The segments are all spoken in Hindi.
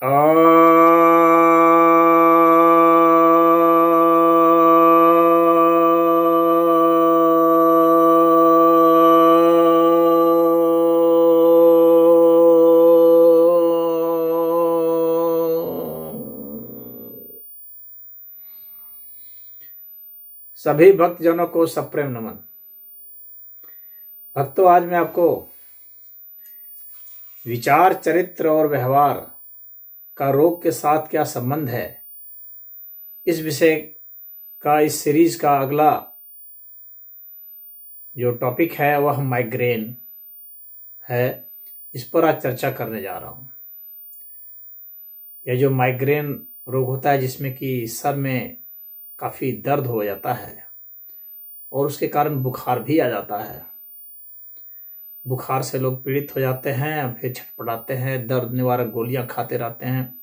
आ सभी भक्तजनों को सप्रेम नमन। भक्तों, आज मैं आपको विचार, चरित्र और व्यवहार का रोग के साथ क्या संबंध है, इस विषय का इस सीरीज का अगला जो टॉपिक है वह माइग्रेन है। इस पर आज चर्चा करने जा रहा हूं। यह जो माइग्रेन रोग होता है जिसमें कि सर में काफी दर्द हो जाता है और उसके कारण बुखार भी आ जाता है। बुखार से लोग पीड़ित हो जाते हैं, फिर छटपटाते हैं, दर्द निवारक गोलियां खाते रहते हैं।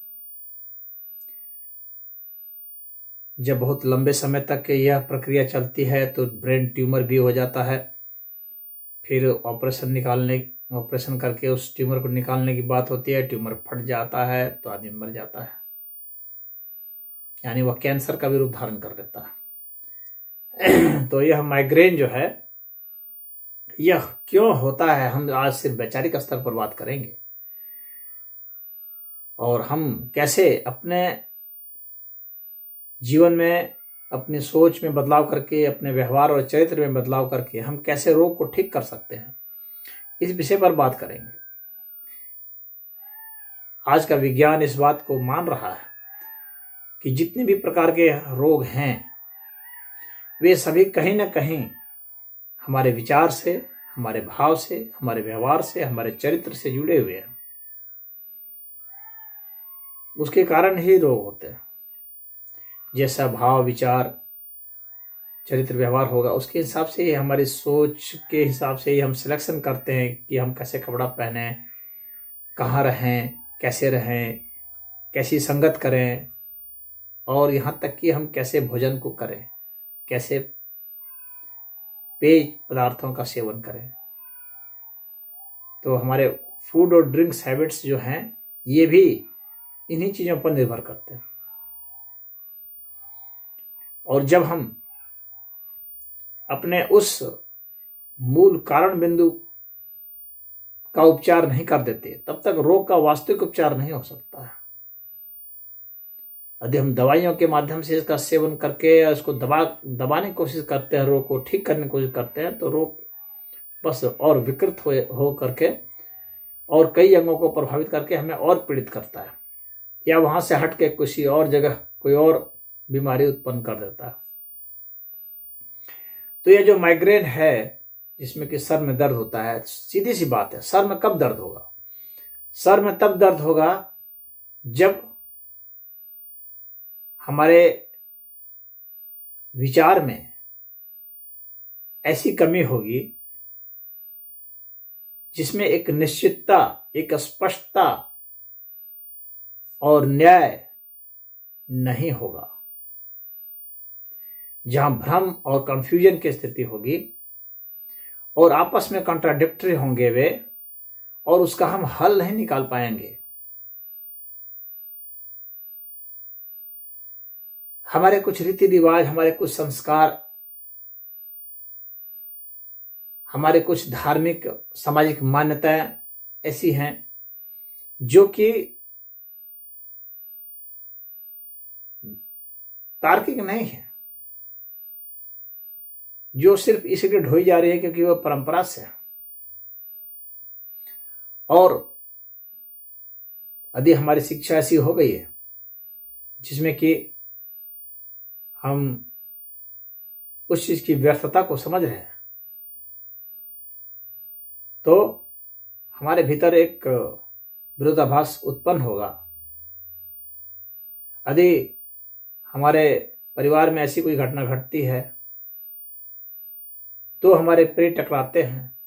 जब बहुत लंबे समय तक यह प्रक्रिया चलती है तो ब्रेन ट्यूमर भी हो जाता है। फिर ऑपरेशन करके उस ट्यूमर को निकालने की बात होती है। ट्यूमर फट जाता है तो आदमी मर जाता है, यानी वह कैंसर का भी रूप धारण कर लेता है। तो यह माइग्रेन जो है यह क्यों होता है, हम आज सिर्फ वैचारिक स्तर पर बात करेंगे और हम कैसे अपने जीवन में, अपनी सोच में बदलाव करके, अपने व्यवहार और चरित्र में बदलाव करके हम कैसे रोग को ठीक कर सकते हैं, इस विषय पर बात करेंगे। आज का विज्ञान इस बात को मान रहा है कि जितने भी प्रकार के रोग हैं वे सभी कहीं ना कहीं हमारे विचार से, हमारे भाव से, हमारे व्यवहार से, हमारे चरित्र से जुड़े हुए हैं। उसके कारण ही रोग होते हैं। जैसा भाव, विचार, चरित्र, व्यवहार होगा उसके हिसाब से ही, हमारी सोच के हिसाब से ही हम सिलेक्शन करते हैं कि हम कैसे कपड़ा पहने, कहाँ रहें, कैसे रहें, कैसी संगत करें और यहाँ तक कि हम कैसे भोजन को करें, कैसे पेय पदार्थों का सेवन करें। तो हमारे फूड और ड्रिंक्स हैबिट्स जो हैं ये भी इन्हीं चीज़ों पर निर्भर करते हैं। और जब हम अपने उस मूल कारण बिंदु का उपचार नहीं कर देते तब तक रोग का वास्तविक उपचार नहीं हो सकता है। यदि हम दवाइयों के माध्यम से इसका सेवन करके इसको दबाने की कोशिश करते हैं, रोग को ठीक करने की कोशिश करते हैं, तो रोग बस और विकृत हो करके और कई अंगों को प्रभावित करके हमें और पीड़ित करता है, या वहां से हट के किसी और जगह कोई और बीमारी उत्पन्न कर देता है। तो यह जो माइग्रेन है जिसमें कि सर में दर्द होता है, सीधी सी बात है, सर में कब दर्द होगा? सर में तब दर्द होगा जब हमारे विचार में ऐसी कमी होगी जिसमें एक निश्चितता, एक स्पष्टता और न्याय नहीं होगा, जहां भ्रम और कंफ्यूजन की स्थिति होगी और आपस में कॉन्ट्राडिक्टरी होंगे वे, और उसका हम हल नहीं निकाल पाएंगे। हमारे कुछ रीति रिवाज, हमारे कुछ संस्कार, हमारे कुछ धार्मिक सामाजिक मान्यताएं ऐसी हैं जो कि तार्किक नहीं है, जो सिर्फ इसलिए ढोई जा रही है क्योंकि वह परंपरा से है। और यदि हमारी शिक्षा ऐसी हो गई है जिसमें कि हम उस चीज की व्यर्थता को समझ रहे हैं, तो हमारे भीतर एक विरोधाभास उत्पन्न होगा। यदि हमारे परिवार में ऐसी कोई घटना घटती है तो हमारे प्रिय टकराते हैं,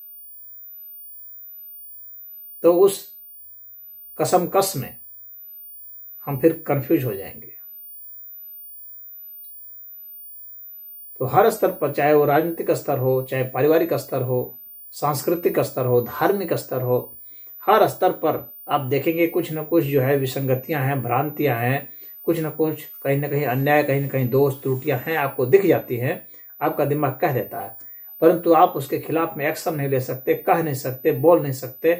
तो उस कसमकस में हम फिर कंफ्यूज हो जाएंगे। तो हर स्तर पर, चाहे वो राजनीतिक स्तर हो, चाहे पारिवारिक स्तर हो, सांस्कृतिक स्तर हो, धार्मिक स्तर हो, हर स्तर पर आप देखेंगे कुछ न कुछ जो है विसंगतियां हैं, भ्रांतियां हैं, कुछ न कुछ कहीं ना कहीं अन्याय, कहीं ना कहीं दोष त्रुटियां हैं, आपको दिख जाती हैं, आपका दिमाग कह देता है, परंतु आप उसके खिलाफ में एक्शन नहीं ले सकते, कह नहीं सकते, बोल नहीं सकते,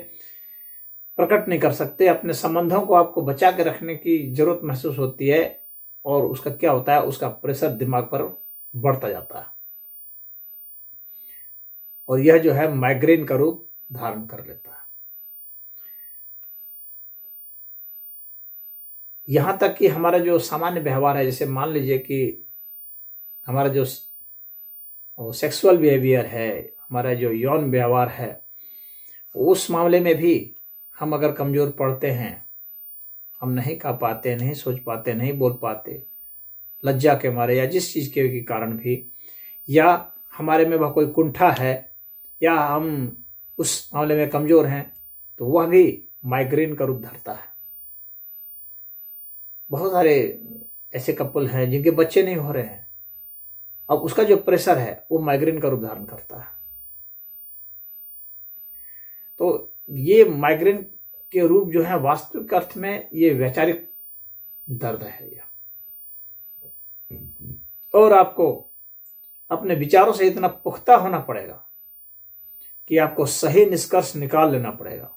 प्रकट नहीं कर सकते। अपने संबंधों को आपको बचा के रखने की जरूरत महसूस होती है, और उसका क्या होता है, उसका प्रेशर दिमाग पर बढ़ता जाता है, और यह जो है माइग्रेन का रूप धारण कर लेता है। यहां तक कि हमारा जो सामान्य व्यवहार है, जैसे मान लीजिए कि हमारा जो सेक्सुअल बिहेवियर है, हमारा जो यौन व्यवहार है, उस मामले में भी हम अगर कमजोर पड़ते हैं, हम नहीं कह पाते, नहीं सोच पाते, नहीं बोल पाते, लज्जा के मारे या जिस चीज के कारण भी, या हमारे में वह कोई कुंठा है, या हम उस मामले में कमजोर हैं, तो वह भी माइग्रेन का रूप धरता है। बहुत सारे ऐसे कपल हैं जिनके बच्चे नहीं हो रहे हैं, अब उसका जो प्रेशर है वो माइग्रेन का रूप धारण करता है। तो ये माइग्रेन के रूप जो है वास्तविक अर्थ में ये वैचारिक दर्द है यह, और आपको अपने विचारों से इतना पुख्ता होना पड़ेगा कि आपको सही निष्कर्ष निकाल लेना पड़ेगा,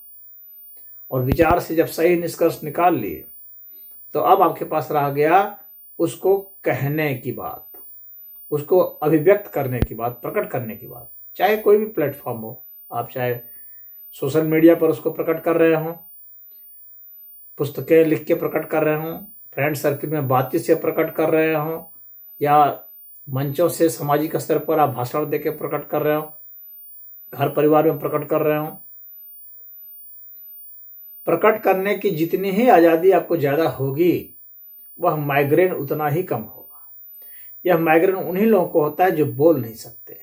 और विचार से जब सही निष्कर्ष निकाल लिए तो अब आपके पास रह गया उसको कहने की बात, उसको अभिव्यक्त करने की बात, प्रकट करने की बात। चाहे कोई भी प्लेटफॉर्म हो, आप चाहे सोशल मीडिया पर उसको प्रकट कर रहे हो, पुस्तकें लिख के प्रकट कर रहे हो, फ्रेंड सर्किल में बातचीत से प्रकट कर रहे हो, या मंचों से सामाजिक स्तर पर आप भाषण देके प्रकट कर रहे हो, घर परिवार में प्रकट कर रहे हो। प्रकट करने की जितनी ही आजादी आपको ज्यादा होगी, वह माइग्रेन उतना ही कम होगा। यह माइग्रेन उन्हीं लोगों को होता है जो बोल नहीं सकते।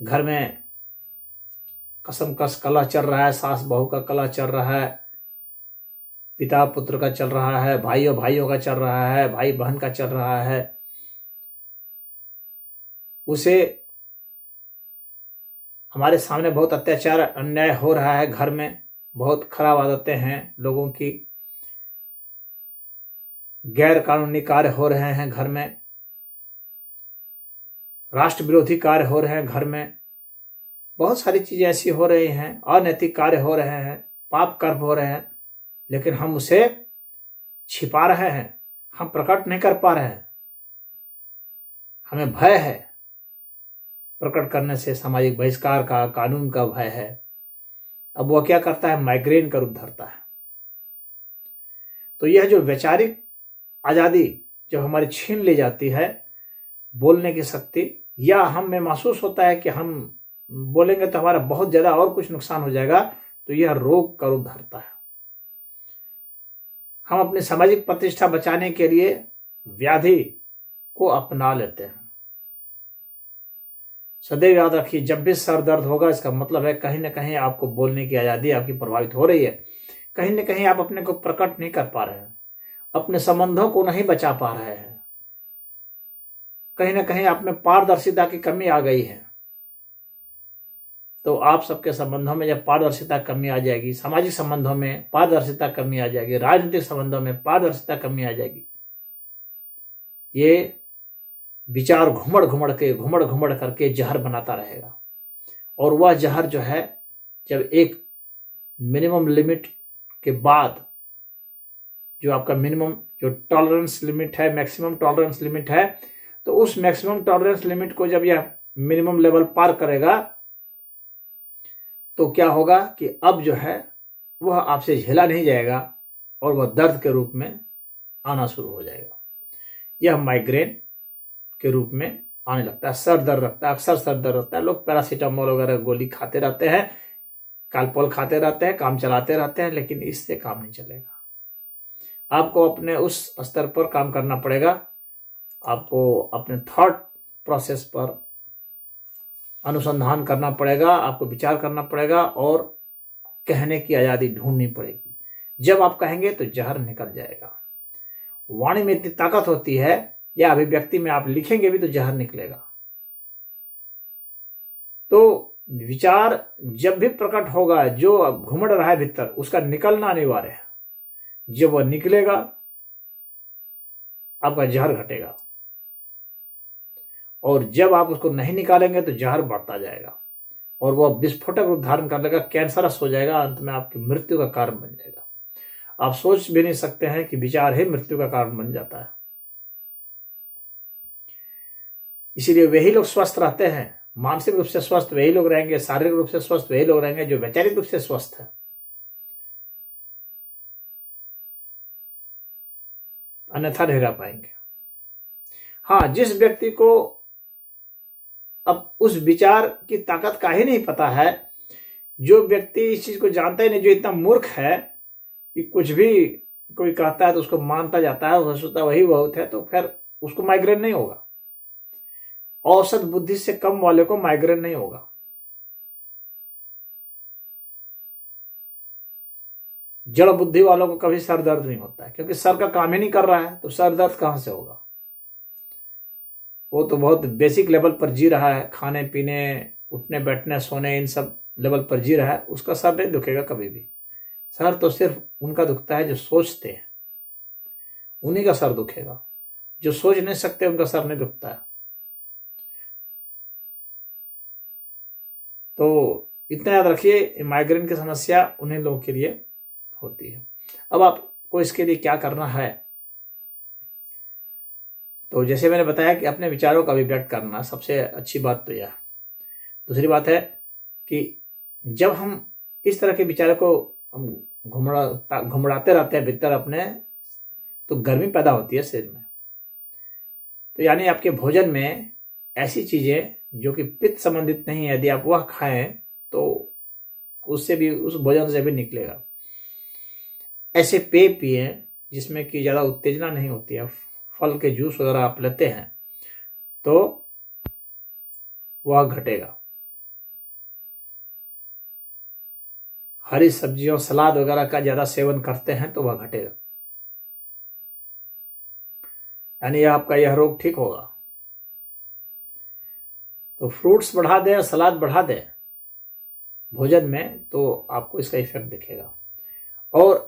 घर में कसमकस कलह चल रहा है, सास बहू का कलह चल रहा है, पिता पुत्र का चल रहा है, भाइयों भाइयों का चल रहा है, भाई बहन का चल रहा है, उसे हमारे सामने बहुत अत्याचार अन्याय हो रहा है, घर में बहुत खराब आदतें हैं लोगों की, गैर कानूनी कार्य हो रहे हैं घर में, राष्ट्र विरोधी कार्य हो रहे हैं घर में, बहुत सारी चीजें ऐसी हो रही हैं, अनैतिक कार्य हो रहे हैं, पाप कर्म हो रहे हैं, लेकिन हम उसे छिपा रहे हैं, हम प्रकट नहीं कर पा रहे हैं, हमें भय है प्रकट करने से, सामाजिक बहिष्कार का, कानून का भय है। अब वह क्या करता है, माइग्रेन का रूप धरता है। तो यह जो वैचारिक आजादी जब हमारी छीन ली जाती है, बोलने की शक्ति, या हम में महसूस होता है कि हम बोलेंगे तो हमारा बहुत ज्यादा और कुछ नुकसान हो जाएगा, तो यह रोग का रूप धरता है। हम अपनी सामाजिक प्रतिष्ठा बचाने के लिए व्याधि को अपना लेते हैं। सदैव याद रखिए, जब भी सर दर्द होगा, इसका मतलब है कहीं ना कहीं आपको बोलने की आजादी आपकी प्रभावित हो रही है, कहीं ना कहीं आप अपने को प्रकट नहीं कर पा रहे हैं, अपने संबंधों को नहीं बचा पा रहे हैं, कहीं ना कहीं आप में पारदर्शिता की कमी आ गई है। तो आप सबके संबंधों में जब पारदर्शिता कमी आ जाएगी, सामाजिक संबंधों में पारदर्शिता कमी आ जाएगी, राजनीतिक संबंधों में पारदर्शिता कमी आ जाएगी, ये विचार घुमड़ घुमड़ करके जहर बनाता रहेगा। और वह जहर जो है, जब एक मिनिमम लिमिट के बाद, जो आपका मिनिमम जो टॉलरेंस लिमिट है, मैक्सिमम टॉलरेंस लिमिट है, तो उस मैक्सिमम टॉलरेंस लिमिट को जब यह मिनिमम लेवल पार करेगा, तो क्या होगा कि अब जो है वह आपसे झेला नहीं जाएगा, और वह दर्द के रूप में आना शुरू हो जाएगा। यह माइग्रेन के रूप में आने लगता है। सर दर्द रखता है, अक्सर सर दर्द रहता है, लोग पैरासीटामोल वगैरह गोली खाते रहते हैं, कालपोल खाते रहते हैं, काम चलाते रहते हैं, लेकिन इससे काम नहीं चलेगा। आपको अपने उस स्तर पर काम करना पड़ेगा, आपको अपने थॉट प्रोसेस पर अनुसंधान करना पड़ेगा, आपको विचार करना पड़ेगा, और कहने की आजादी ढूंढनी पड़ेगी। जब आप कहेंगे तो जहर निकल जाएगा। वाणी में इतनी ताकत होती है, या अभिव्यक्ति में आप लिखेंगे भी तो जहर निकलेगा। तो विचार जब भी प्रकट होगा, जो अब घुमड़ रहा है भीतर, उसका निकलना अनिवार्य है। जब वह निकलेगा, आपका जहर घटेगा, और जब आप उसको नहीं निकालेंगे तो जहर बढ़ता जाएगा और वह विस्फोटक रूप धारण कर लेगा, कैंसरस हो जाएगा, अंत में आपकी मृत्यु का कारण बन जाएगा। आप सोच भी नहीं सकते हैं कि विचार ही मृत्यु का कारण बन जाता है। इसीलिए वही लोग स्वस्थ रहते हैं, मानसिक रूप से स्वस्थ वही लोग रहेंगे, शारीरिक रूप से स्वस्थ वही लोग रहेंगे जो वैचारिक रूप से स्वस्थ है, अन्यथा नहीं रह पाएंगे। हाँ, जिस व्यक्ति को अब उस विचार की ताकत का ही नहीं पता है, जो व्यक्ति इस चीज को जानता ही नहीं, जो इतना मूर्ख है कि कुछ भी कोई कहता है तो उसको मानता जाता है, वह सोचता वही बहुत है, तो फिर उसको माइग्रेन नहीं होगा। औसत बुद्धि से कम वाले को माइग्रेन नहीं होगा। जड़ बुद्धि वालों को कभी सर दर्द नहीं होता है, क्योंकि सर का काम ही नहीं कर रहा है, तो सर दर्द कहां से होगा। वो तो बहुत बेसिक लेवल पर जी रहा है, खाने पीने, उठने बैठने सोने, इन सब लेवल पर जी रहा है, उसका सर नहीं दुखेगा कभी भी। सर तो सिर्फ उनका दुखता है जो सोचते हैं, उन्हीं का सर दुखेगा। जो सोच नहीं सकते उनका सर नहीं दुखता है। तो इतना याद रखिए, माइग्रेन की समस्या उन्हीं लोगों के लिए होती है। अब आपको इसके लिए क्या करना है, तो जैसे मैंने बताया कि अपने विचारों का अभिव्यक्त करना सबसे अच्छी बात तो यह। दूसरी बात है कि जब हम इस तरह के विचारों को हम घुमड़ाते रहते हैं भीतर अपने, तो गर्मी पैदा होती है शरीर में। तो यानी आपके भोजन में ऐसी चीजें जो कि पित्त संबंधित नहीं है, यदि आप वह खाएं तो उससे भी, उस भोजन से भी निकलेगा। ऐसे पेय पिए जिसमें कि ज्यादा उत्तेजना नहीं होती है, फल के जूस वगैरह आप लेते हैं तो वह घटेगा। हरी सब्जियों, सलाद वगैरह का ज्यादा सेवन करते हैं तो वह घटेगा, यानी आपका यह रोग ठीक होगा। तो फ्रूट्स बढ़ा दें, सलाद बढ़ा दें भोजन में, तो आपको इसका इफेक्ट दिखेगा। और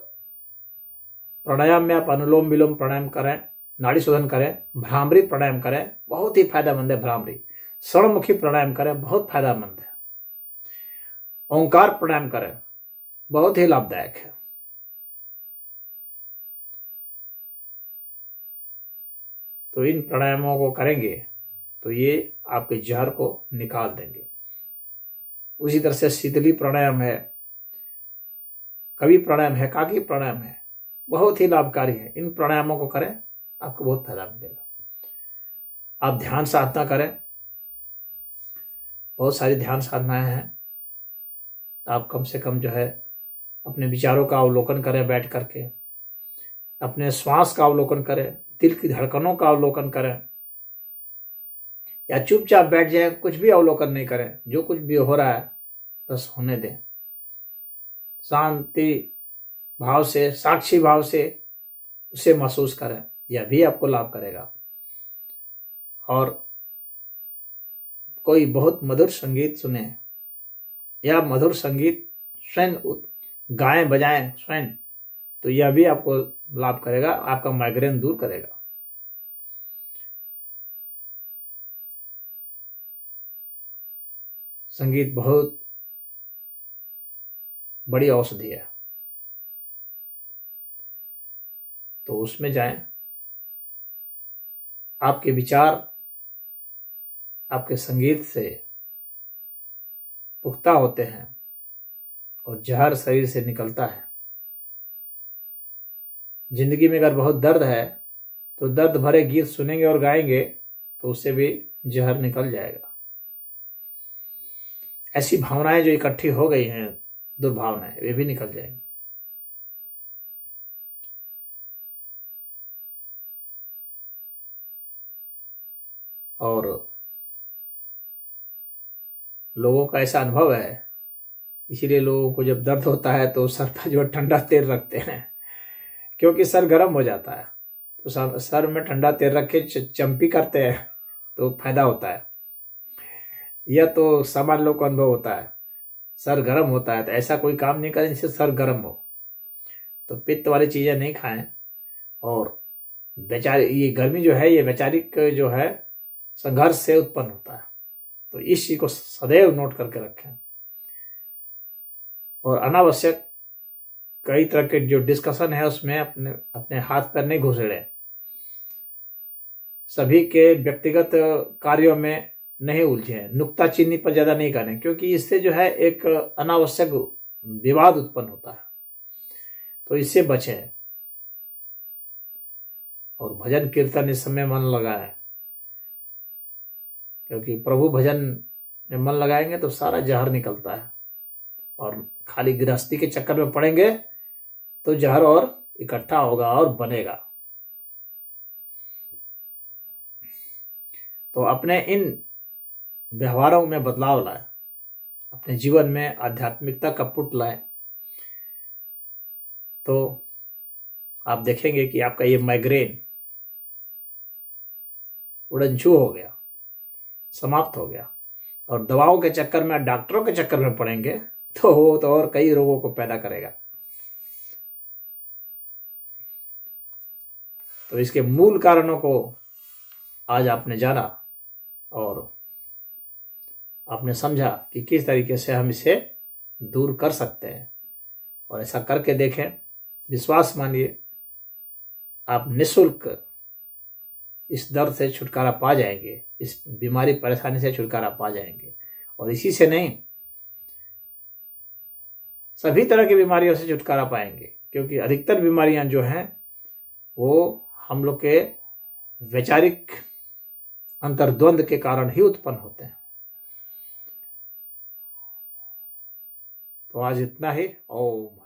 प्राणायाम में आप अनुलोम विलोम प्राणायाम करें, नाड़ी शोधन करें, भ्रामरी प्राणायाम करें, बहुत ही फायदेमंद है। भ्रामरी, स्वर्णमुखी प्राणायाम करें, बहुत फायदेमंद है। ओंकार प्राणायाम करें, बहुत ही लाभदायक है। तो इन प्राणायामों को करेंगे तो ये आपके जहर को निकाल देंगे। उसी तरह से शीतली प्राणायाम है, कवि प्राणायाम है, काकी प्राणायाम है, बहुत ही लाभकारी है। इन प्राणायामों को करें, आपको बहुत फायदा मिलेगा। आप ध्यान साधना करें, बहुत सारी ध्यान साधनाएं हैं। आप कम से कम जो है अपने विचारों का अवलोकन करें, बैठ करके अपने श्वास का अवलोकन करें, दिल की धड़कनों का अवलोकन करें, या चुपचाप बैठ जाए, कुछ भी अवलोकन नहीं करें, जो कुछ भी हो रहा है बस होने दें। शांति भाव से, साक्षी भाव से उसे महसूस करें, यह भी आपको लाभ करेगा। और कोई बहुत मधुर संगीत सुने, या मधुर संगीत स्वयं गाएं बजाएं स्वयं, तो यह भी आपको लाभ करेगा, आपका माइग्रेन दूर करेगा। संगीत बहुत बड़ी औषधि है, तो उसमें जाएं। आपके विचार आपके संगीत से पुख्ता होते हैं और जहर शरीर से निकलता है। जिंदगी में अगर बहुत दर्द है तो दर्द भरे गीत सुनेंगे और गाएंगे तो उससे भी जहर निकल जाएगा। ऐसी भावनाएं जो इकट्ठी हो गई हैं, दुर्भावनाएं, वे भी निकल जाएंगी। और लोगों का ऐसा अनुभव है, इसीलिए लोगों को जब दर्द होता है तो सर पर जो ठंडा तेल रखते हैं, क्योंकि सर गर्म हो जाता है, तो सर में ठंडा तेल रख के चंपी करते हैं तो फायदा होता है। यह तो सामान्य लोग को अनुभव होता है, सर गर्म होता है, तो ऐसा कोई काम नहीं करें जिससे सर गर्म हो। तो पित्त वाली चीज़ें नहीं खाएं। और वैचारिक ये गर्मी जो है, ये वैचारिक जो है संघर्ष से उत्पन्न होता है। तो इस चीज को सदैव नोट करके रखें। और अनावश्यक कई तरह के जो डिस्कशन है उसमें अपने अपने हाथ पैर नहीं घुसेड़े। सभी के व्यक्तिगत कार्यों में नहीं उलझे, नुक्ताचीनी पर ज्यादा नहीं करें, क्योंकि इससे जो है एक अनावश्यक विवाद उत्पन्न होता है। तो इससे बचें। और भजन कीर्तन इस समय मन लगाएं, क्योंकि प्रभु भजन में मन लगाएंगे तो सारा जहर निकलता है। और खाली गृहस्थी के चक्कर में पड़ेंगे तो जहर और इकट्ठा होगा और बनेगा। तो अपने इन व्यवहारों में बदलाव लाएं, अपने जीवन में आध्यात्मिकता का पुट लाएं, तो आप देखेंगे कि आपका ये माइग्रेन उड़नछू हो गया, समाप्त हो गया। और दवाओं के चक्कर में, डॉक्टरों के चक्कर में पड़ेंगे तो वो तो और कई रोगों को पैदा करेगा। तो इसके मूल कारणों को आज आपने जाना और आपने समझा कि किस तरीके से हम इसे दूर कर सकते हैं। और ऐसा करके देखें, विश्वास मानिए, आप निःशुल्क इस दर्द से छुटकारा पा जाएंगे, इस बीमारी परेशानी से छुटकारा पा जाएंगे। और इसी से नहीं, सभी तरह की बीमारियों से छुटकारा पाएंगे, क्योंकि अधिकतर बीमारियां जो हैं वो हम लोग के वैचारिक अंतर्द्वंद के कारण ही उत्पन्न होते हैं। तो आज इतना ही। ओम